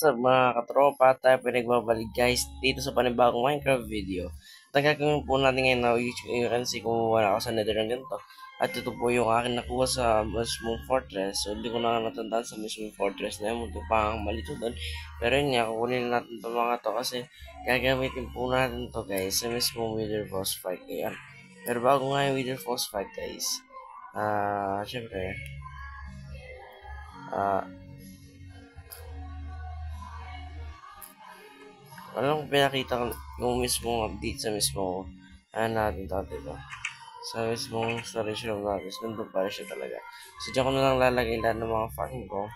Sa mga katropa, tayo pinagbabalik guys dito sa panibagong Minecraft video. At ang gagawin po natin ngayon na you can see kumuha na ako sa netherland ganito. At ito po yung akin nakuha sa mismong fortress. So hindi ko na natandaan sa mismong fortress na yun. Ito pa ang malito doon. Pero yun nga, kukunin natin ito mga to kasi gagamitin po natin to guys sa mismong Wither Boss fight. Ayan. Pero bago nga yung Wither Boss fight guys, syempre, alam ko pinakita ko yung mismong update sa mismong natin dito. Sa mismong storage room natin. Nandun pa rin siya talaga. So, dyan ko na lang lalagay lahat ng mga farm ko.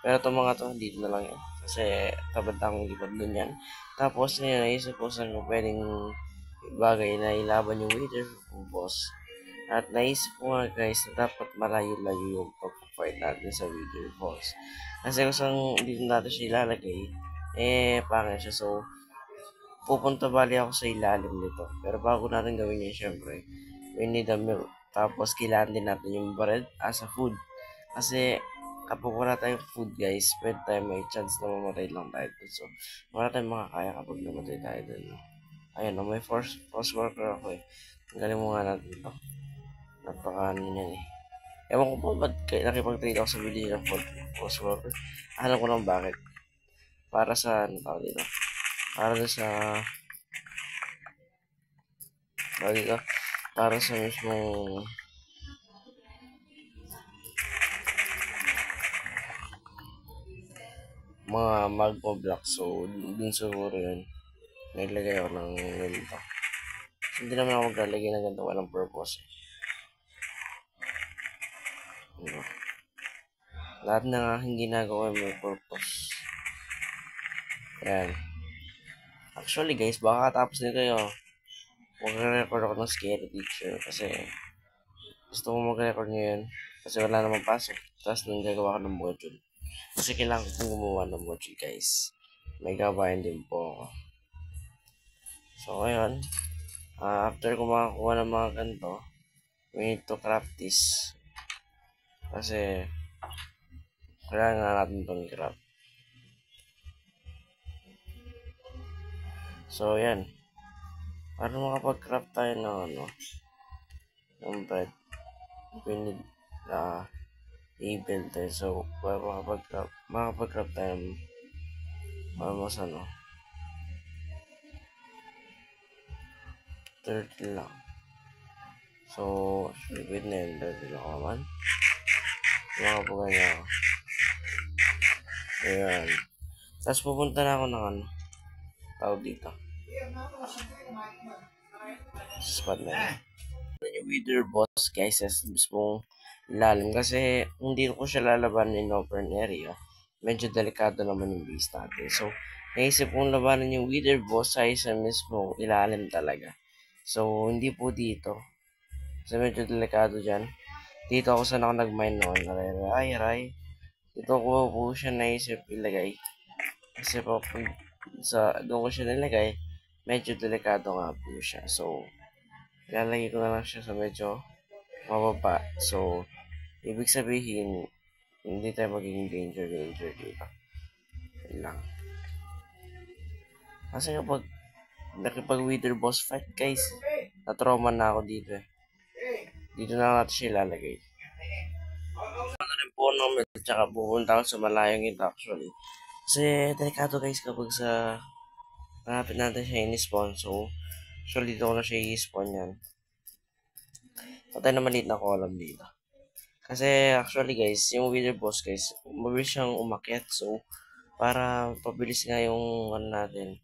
Pero itong mga to, dito na lang yan. Kasi tabad akong lipad dun yan. Tapos, ngayon, naisip ko saan ko pwedeng bagay na ilaban yung Wither boss. At naisip ko nga guys na dapat malayo-layo yung pag-fight natin sa Wither boss. Kasi kung saan dito natin siya ilalagay, pangit siya. So, pupunta bali ako sa ilalim nito. Pero bago natin gawin yun, syempre, we need a milk. Tapos, kailangan din natin yung bread as a food. Kasi, kapag wala tayong food, guys, pwede tayo may chance na mamatay lang tayo. So, wala tayong makakaya kapag namatay tayo dun. Ayan, may force worker ako eh. Galing mo nga natin ito. Napaka-ano yan eh. Ewan ko po ba't nakipag-trade ako sa video ng force worker. Alam ko lang bakit. Para sa, ano tawag dito? Para sa mismong mga magma block. So, dun siguro yun. Naglagay ako ng ganito. So, hindi naman ako maglalagay ng ganito. Walang purpose. Lahat ng aking ginagawa may purpose. Ayan. Actually guys, baka tapos nito kayo, mag-record ako ng scary teacher kasi gusto ko mag-record ngayon kasi wala namang pasok. Tapos nang gagawa ko ng module. Kasi kailangan ko pong gumawa ng module guys. May gawain din po ako. So ngayon, after ko makakuha ng mga ganito, we need to craft this. Kasi kailangan nga natin itong craft. So yan. Para makapag-craft tayo ng ng bread, we need i-build tayo. So para makapag-craft tayo ng almost 30 lang. So wait na yun, 30 lang naman. Makapagay na ako. Ayan. Tapos pupunta na ako ng tawag dito. Spot na yun. Yung Wither boss guys sa mismong ilalim kasi hindi ko siya lalaban in open area. Medyo delikado naman yung base natin. So, naisip kong labanan yung Wither boss sa mismong ilalim talaga. So, hindi po dito. So, medyo delikado dyan. Dito ako saan ako nag-mine noon. Aray. Dito ko po siya naisip ilagay. Kasi po, doon ko siya nilagay, medyo delikado nga po siya. So, ilalagay ko na lang siya sa medyo mababa. So, ibig sabihin, hindi tayo magiging danger dito. Yun lang. Kasi kapag nakipag-wither boss fight, guys, na-trauma na ako dito eh. Dito na natin siya ilalagay. Ano rin po naman, tsaka pupunta ako sa malayong ito actually. Kasi delikado guys kapag sa hanapin natin siya in-spawn. So, actually dito ko na siya i-spawn yan. Patay na maliit na column dito. Kasi actually guys, yung wither boss guys, mabilis siyang umakyat. So, para pabilis nga yung natin,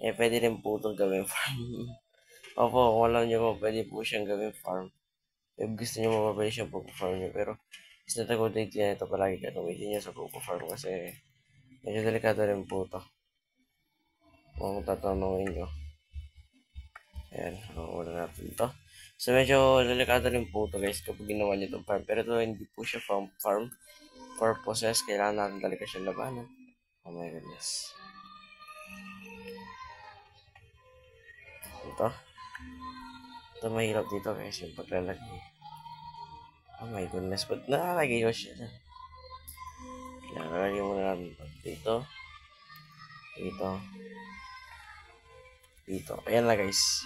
pwede rin po itong gawing farm. Opo, kung alam nyo po, pwede po siyang gawing farm. If gusto nyo mapabilis yung pagpo-farm nyo. Pero, is not a good idea ito palagi gagamitin nyo sa pagpo-farm kasi medyo delikado rin po ito. Kung tatanungin nyo. Ayan, wala natin ito. So, medyo delikado rin po ito guys kapag ginawa nyo itong farm. Pero ito hindi po siya farm purposes. Kailangan natin talaga siya labanan. Oh my goodness. Ito mahirap dito guys yung paglalagay. Oh my goodness, ba't nakalagay ko siya? Kailangan mo na natin dito. Dito. Dito. Ayan na guys.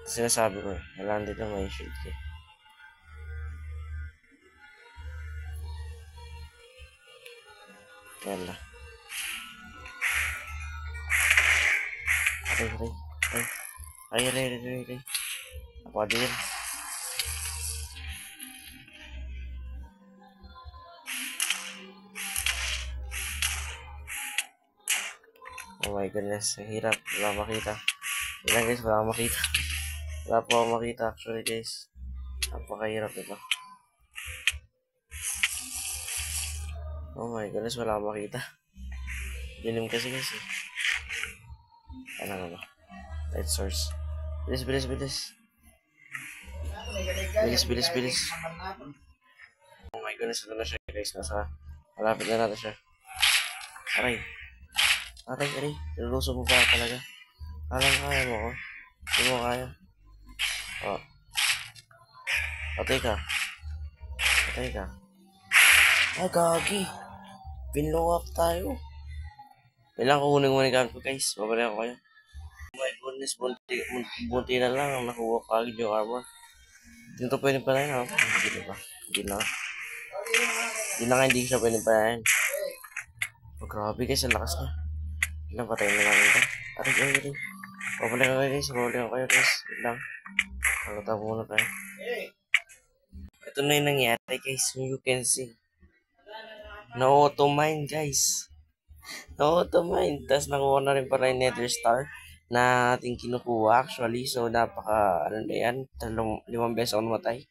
Sinasabi ko eh. Kailangan dito may shield eh. Ayan na. Ay. Apa din? Oh my goodness, ang hirap. Wala makita. Ilan guys, wala makita. Wala po ako makita actually guys. Napakahirap ito. Oh my goodness, wala akong makita. Dilim kasi guys eh. Ano. Light source. Bilis. Bilis. Oh my goodness, ito na siya guys. Malapit na natin siya. Aray. Niluso mo pa talaga. Alam kaya mo ko. Hindi mo kaya. Oh. Patay ka. Ay, gagi. Binlow up tayo. Kailangan kukunin mo gamit ko guys. Babalik ako kayo. Oh my goodness, bunti na lang ang nakuha ko agad yung armor. Dito pwede pa rin ako. Hindi siya pwede pa rin. Oh, grabe guys, ang lakas na. Ilang patay na lang ito. Aray. Babalik ako kayo guys. Ilang. Pagkatapos muna tayo. Ito na yung nangyari guys. You can see. Na-auto mine guys. Tapos nakuha na rin pala yung nether star na ating kinukuha actually. So napaka ano na yan. 5 beses ako namatay.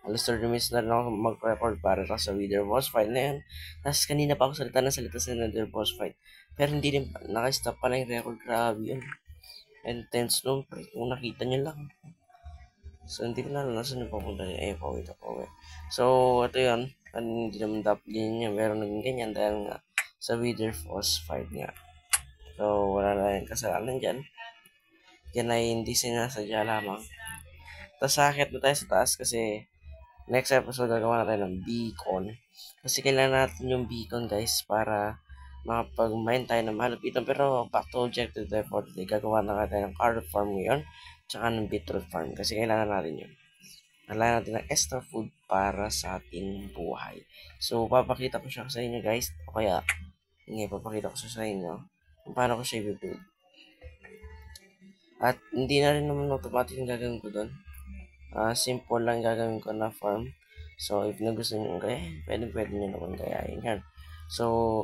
Alas 30 minutes na lang ako mag-record para sa Wither boss fight na yan. Tapos kanina pa ako salita sa nether boss fight. Pero hindi rin naka-stop pala yung record. Grabe yun. Intense nung pre. Kung nakita nyo lang. So hindi ko na alam nasan yung papunta niya. Pauwi. So ito yun. Hindi naman dapat ganyan. Pero naging ganyan dahil nga sa Wither boss fight nga. So wala na yung kasalanan dyan. Yan ay hindi sinasadya lamang. Tapos sakit na tayo sa taas kasi next episode gagawa natin ng beacon. Kasi kailangan natin yung beacon guys para makapag-mine tayo ng malupitan. Pero back to objective tayo for today. Gagawa na natin ng carrot farm ngayon. Tsaka ng beetroot farm. Kasi kailangan natin yun. Kailangan natin ng extra food para sa ating buhay. So papakita ko siya sa inyo guys. O kaya, papakita ko siya sa inyo kung paano ko siya i-build. At hindi na rin naman automatic yung gagawin ko doon. Simple lang gagawin ko na farm. So if nagustuhan nyo kaya, pwede nyo naman gayahin yan. So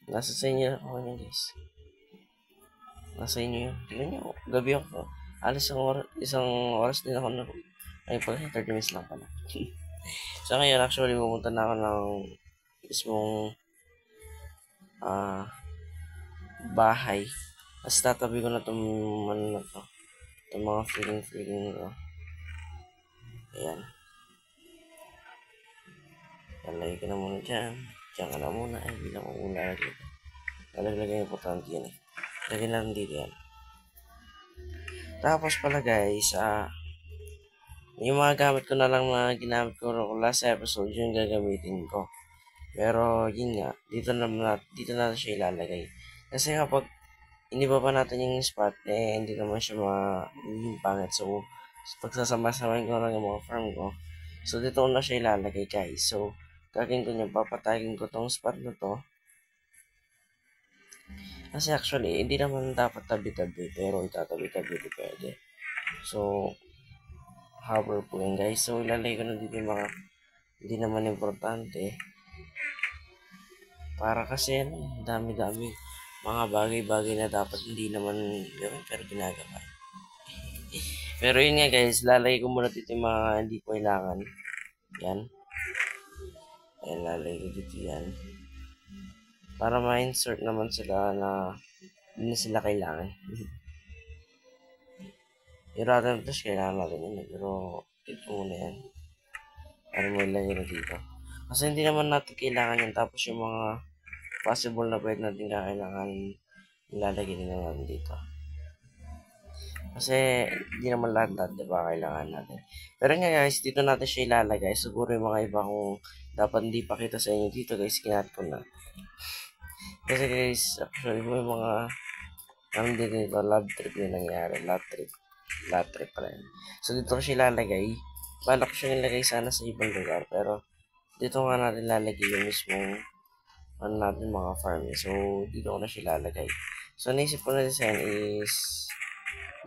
nasa sa inyo ako yan guys. Nasa inyo yun. Tingnan nyo, gabi ako. Alas isang oras din ako na. Ay pala, 30 minutes lang pala. So ngayon actually pumunta na ako ng mismong bahay. Tapos tatabi ko na itong ano na to. Itong mga feeling ko. Ayan. Lalagay ko na muna dyan. Diyan ka na muna. Ay, bilang ko muna lagi. Lalagay yung importante yan eh. Lagyan natin dito yan. Tapos pala guys, yung mga gamit ko na lang na ginamit ko last episode, yung gagamitin ko. Pero yun nga, dito natin siya ilalagay. Kasi kapag iniba pa natin yung spot, hindi naman siya magiging pangit. So, pagsasama-samahin ko lang yung mga farm ko. So, dito ko na siya ilalagay guys. So, gagawin ko niya, papatagin ko tong spot na to. Kasi actually, hindi naman dapat tabi-tabi, pero itatabi-tabi pwede. So, hover po yun guys. So, ilalagay ko na dito yung mga hindi naman importante. Para kasi, dami-dami mga bagay-bagay na dapat hindi naman gawin, pero ginagawa. Pero yun nga guys, lalagay ko muna dito yung mga hindi ko kailangan. Yan. Ayan, lalagay ko dito yan. Para ma-insert naman sila na hindi na sila kailangan. Yung rotten flesh, kailangan natin yun. Pero, ito muna yan. Para mo ilagay na dito. Kasi hindi naman natin kailangan yan. Tapos yung mga possible na pwede natin kailangan ilalagay din naman dito. Kasi hindi naman lahat diba kailangan natin. Pero nga guys, dito natin siya ilalagay. Siguro yung mga iba kung dapat hindi pakita sa inyo dito guys, kinat ko na. Kasi guys, actually may mga ano dito, love trip na nangyari. Love trip pala yun. So dito ko siya ilalagay. Balak ko siya nilagay sana sa ibang lugar. Pero dito nga natin lalagay yung mismong ano natin mga farm. So dito ko na siya ilalagay. So naisip ko na design is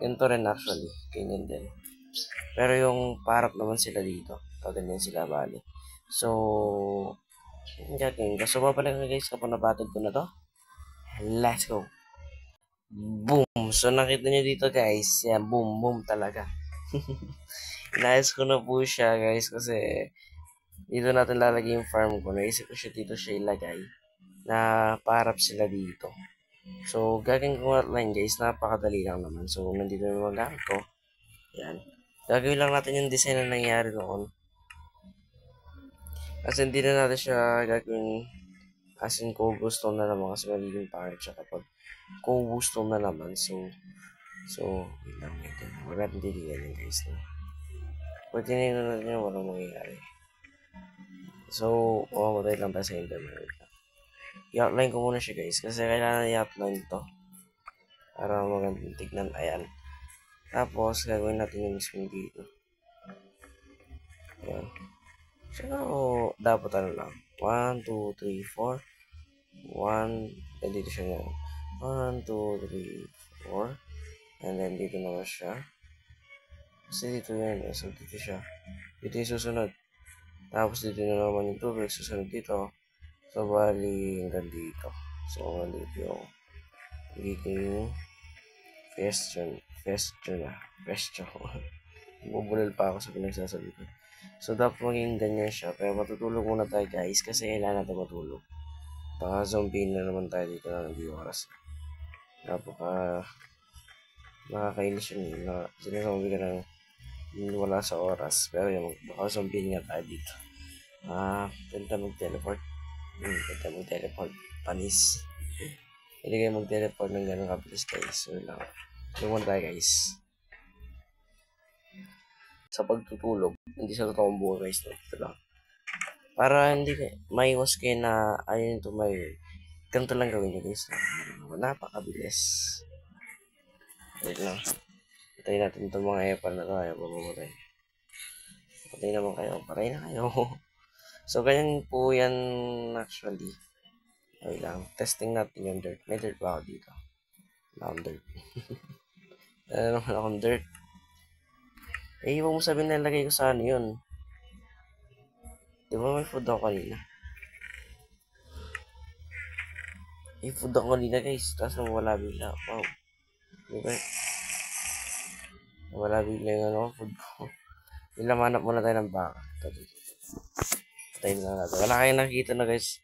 ganito rin actually. Ganyan din. Pero yung parap naman sila dito. Pag ganyan sila bali. So yung gagawin ko. So babalik na guys kapag nabatid ko na to. Let's go. Boom! So nakita nyo dito guys. Yan, boom, boom talaga. Inayos ko na po siya guys kasi dito natin lalagay yung farm ko. Naisip ko siya dito siya ilagay na parap sila dito. So gagawin ko outline guys. Napakadali lang naman. So nandito na yung gamit ko. Yan. Gagawin lang natin yung design na nangyari noon. Kasi hindi na natin siya gagawin as in cobblestone na naman kasi magiging pangit siya kapag cobblestone na naman. So, wait lang natin. Wala natin titigan yun guys. No? Pag tinignan natin yun, walang mangyayari. So, mamamatay lang tayo sa internet. I-outline ko muna siya guys kasi kailangan i-outline to para magandang tignan. Ayan. Tapos, gagawin natin yung mismo dito. Ayan. So, dapat ano lang. 1, 2, 3, 4. 1, dito siya nga. 1, 2, 3, 4. And then, dito naman siya. Kasi dito yan. So, dito siya. Dito yung susunod. Tapos, dito na naman yung tubig. Susunod dito. So, bali, hanggang dito. So, dito yung magiging question. Bubulol pa ako sa pinagsasabi ko. So, dapat maging ganyan siya. Kaya matutulog muna tayo guys kasi kailangan natin matulog. Baka zombie na naman tayo dito na hindi oras. Nakakainis yun. Sinazombie ka ng wala sa oras. Pero yung baka zombie nga tayo dito. Pwede tayo mag-teleport. Pwede tayo mag-teleport. Panis. Hindi kayo mag-teleport ng gano'ng kabilis guys. So lang. Lumon tayo guys. Sa pagtutulog, hindi sa totoong buhay guys. Ito lang. Para hindi maiwas kayo na ayun ito may ganito lang gawin nyo guys. Napakabilis. Wait lang. Patayin natin itong mga epal na ito. Ayaw pamamatay. Patay naman kayo. Patay na kayo. So, ganyan po yan actually. Wait lang. Testing natin yung dirt. May dirt ba ako dito? Wala akong dirt. Ano naman akong dirt. Huwag mo sabihin na ilagay ko sa ano yun. Di ba may food ako kanina? May food ako kanina guys. Tapos wala bigla. Wow. Diba? Wala bigla yung ano, food ko. Ilamanap muna tayo ng baka. Patayin na natin. Wala kayong nakikita na guys.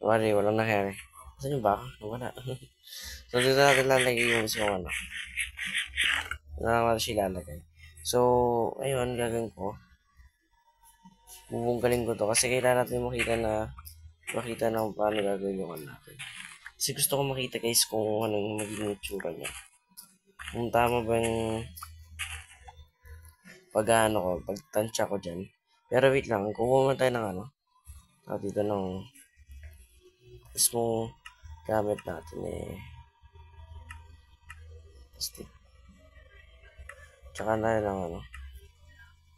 Walang nangyari. Saan yung baka? Wala. So dito natin lalagay yung isang ano. Natin siya lalagay. So, ayun, gagawin ko. Bubungkalin ko to kasi kailangan natin makita na kung paano gagawin yung ano natin. Kasi gusto ko makita guys kung anong magiging itsura niya. Kung tama ba yung pagtansya ko dyan. Pero wait lang, kukuha tayo ng ano. Dito ng mismo gamit natin stick. Tsaka na lang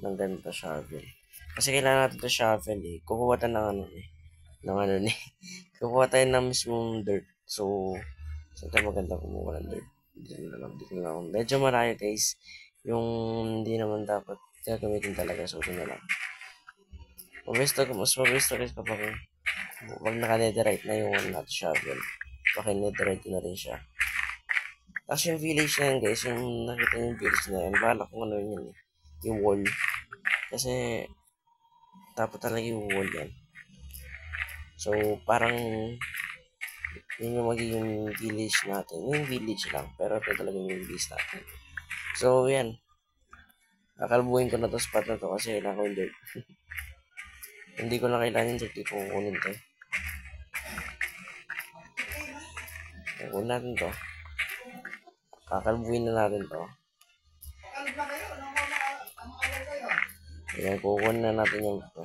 ng ganito shovel. Kasi kailangan natin ito shovel Kukuha tayo ng kukuha tayo ng mismong dirt. So, saan tayo maganda kumuha ng dirt? Dito na lang. Medyo malayo guys. Yung hindi naman dapat gagamitin talaga. So, ito na lang. Mas mabilis to guys kapag naka-netherite na yung natin shovel. Paki-netherite na rin siya. Tapos yung village na yan guys, yung nakita yung village na yan, bahala kung ano yun yung wall. Kasi, dapat talaga yung wall yan. So, parang, yun yung magiging village natin. Yung village lang, pero ito talaga yung village natin. So, yan. Kakalbuhin ko na to spot na to kasi kailangan ko yung dirt. Hindi ko na kailangan yung dirt, ko kukunin to. Kukunin natin to. Kakalbuhin na natin to. Ayan, kukunin na natin yung to.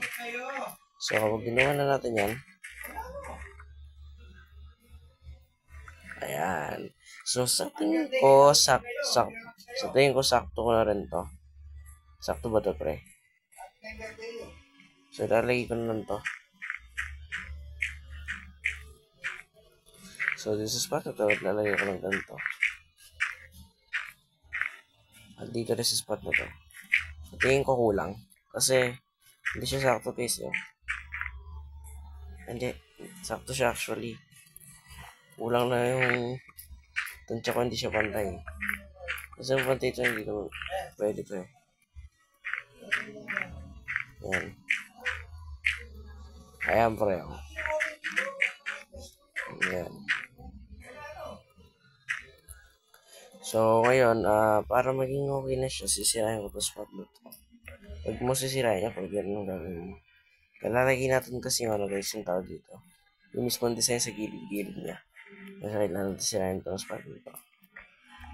So, kapag ginawa na natin yan, Ayan. So, sa tingin ko, sa tingin ko, sakto ko na rin to. Sakto ba to, pre? So, lalagay ko na lang to. So, this is part na to. Lalagay ko lang ganito. At dito rin sa spot na to. So, tingin ko kulang. Kasi, hindi siya sakto guys yun. Hindi. Sakto siya actually. Kulang na yung tansya ko, hindi siya pantay. Kasi yung pantay ito, hindi ko pwede to eh. Yan. Ayan pre ako. Yan. So, ngayon, para maging okay na siya, sisirahin ko ito spot na ito. Huwag mo sisirahin yan, pag ganun ang gagawin mo. Lalagay natin kasi ano guys, yung tawag dito. Yung mismong design sa gilid-gilid niya. Kasi kailangan natin sirahin ito ang spot nito.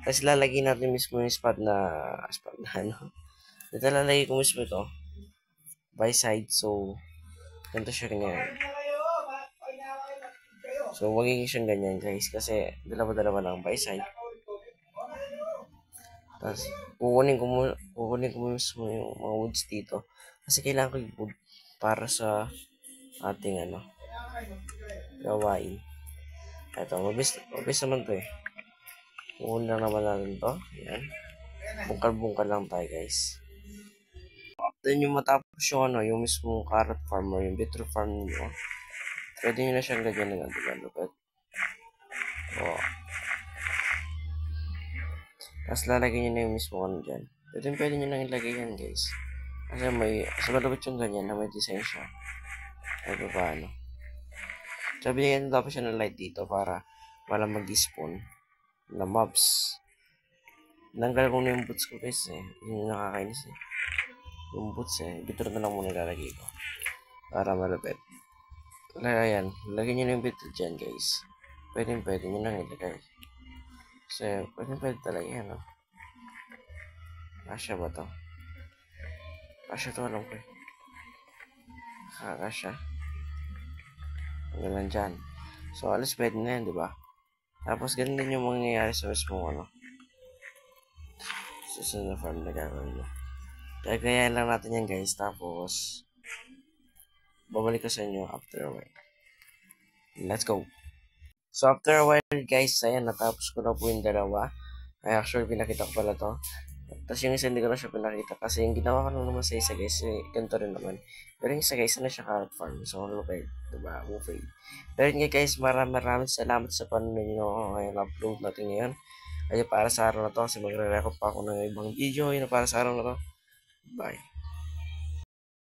Kasi lalagay natin mismo yung spot na ano. Dito lalagay ko mismo ito. By side, so, ganito siya ganyan. So, magiging siyang ganyan guys, kasi dalawa-dalawa lang by side. Tapos, kukunin ko mismo yung mga woods dito. Kasi kailangan ko yung wood para sa ating ano, gawain. Ito, mabis naman to eh. Kukunin lang naman natin to. Ayan. Bungkal-bungkal lang tayo guys. Then yung matapos yung ano, yung mismo carrot farm or yung beetroot farm nyo, pwede nyo na siyang gagyan ng lupet. O. Tapos lalagay nyo na yung mismo ano dyan. Pwede nyo lang ilagay yan guys. Kasi sa malupit yung ganyan na may design siya. Ay paano. So binigyan tapos siya ng light dito para wala mag-despawn na mobs. Nanggal ko na yung boots ko guys eh. Yung nakakainis eh. Yung boots eh. Beetroot na lang muna ilalagay ko. Para malupit. Ayan. Lagyan nyo na yung beetroot dyan guys. Pwede nyo lang ilagay. Kasi pwede talaga yan oh. Kasya ba to? Kasya to alam ko eh. Kasya. Hanggang dyan. So alas pwede na yan diba? Tapos ganun din yung mangyayari sa mismo ano. Susunod na farm na gagawin mo. Kaya lang natin yan guys. Tapos babalik ko sa inyo after a while. Let's go! So after a while guys, ayan, natapos ko na po yung dalawa. Ay actually pinakita ko pala to. Tapos yung isa hindi ko na siya pinakita kasi yung ginawa ko naman sa isa guys, ganito rin naman. Pero yung isa guys, na siya carrot farm. So okay, diba? Okay. Pero yun guys, maraming salamat sa panonood nyo ngayon upload natin ngayon. Ay para sa araw na to kasi magre-record pa ako ng ibang video. Yun para sa araw na to. Bye.